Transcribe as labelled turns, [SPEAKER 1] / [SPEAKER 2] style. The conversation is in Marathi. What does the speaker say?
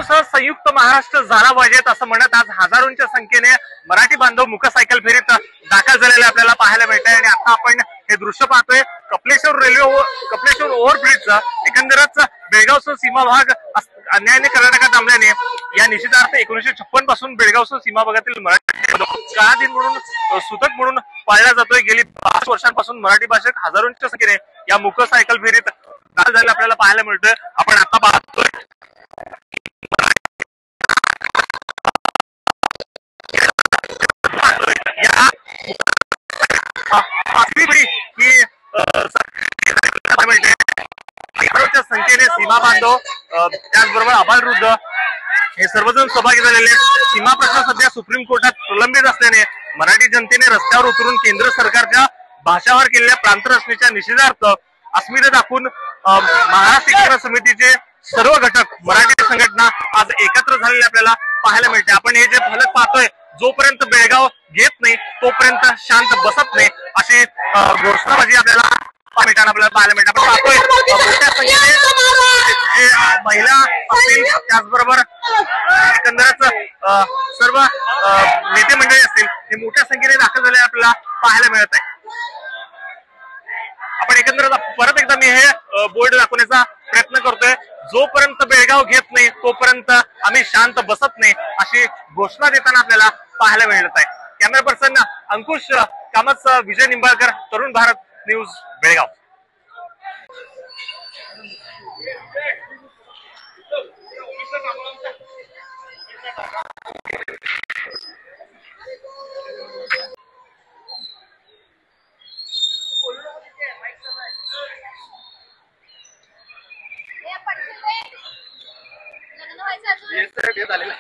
[SPEAKER 1] बेळगावसह संयुक्त महाराष्ट्र झाला पाहिजेत असं म्हणत आज हजारोंच्या संख्येने मराठी बांधव मुक सायकल फेरीत दाखल झालेले आपल्याला पाहायला मिळत आहे। आणि आता आपण हे दृश्य पाहतोय कपलेश्वर ओव्हरब्रिजचं। एकंदरच बेळगावसह सीमा भाग अन्यायाने कर्नाटकात थांबल्याने या निषेधार्थ 1956 पासून बेळगावसह सीमा भागातील मराठी काळा दिन म्हणून सूतक म्हणून पाळला जातोय। गेली 5 वर्षांपासून मराठी भाषक हजारोंच्या संख्येने या मुक सायकल फेरीत दाखल झालेले आपल्याला पाहायला मिळतोय। आपण आता पाहतोय संख्येने सीमा बांधव त्याचबरोबर आबालवृद्ध हे सर्वजण सहभागी झालेले। सीमा प्रश्न सध्या सुप्रीम कोर्टात प्रलंबित असल्याने मराठी जनतेने रस्त्यावर उतरून केंद्र सरकारच्या भाषावर केलेल्या प्रांत रचनेच्या निषेधार्थ अस्मिता दाखवून महाराष्ट्र एकीकरण समितीचे सर्व घटक मराठी संघटना आज एकत्र झालेले आपल्याला पाहायला मिळते। आपण हे जे फलक पाहतोय, जोपर्यंत बेळगाव घेत नाही तोपर्यंत शांत बसत नाही अशी घोषणाबाजी आपल्याला पाहायला मिळते। आपण पाहतोय मोठ्या संख्येने महिला असतील, त्याचबरोबर एकंदरच सर्व नेते मंडळी असतील, हे मोठ्या संख्येने दाखल झाले आपल्याला पाहायला मिळत आहे। आपण एकंदरच परत एकदा मी हे बोर्ड दाखवण्याचा प्रयत्न करतोय, जोपर्यंत बेळगाव घेत नाही तोपर्यंत आम्ही शांत बसत नाही अशी घोषणा देताना आपल्याला पाहायला मिळत आहे। कॅमेरा पर्सन अंकुश कामत, विजय निंबाळकर, तरुण भारत न्यूज, बेळगाव।
[SPEAKER 2] लग्न व्हायचं अजून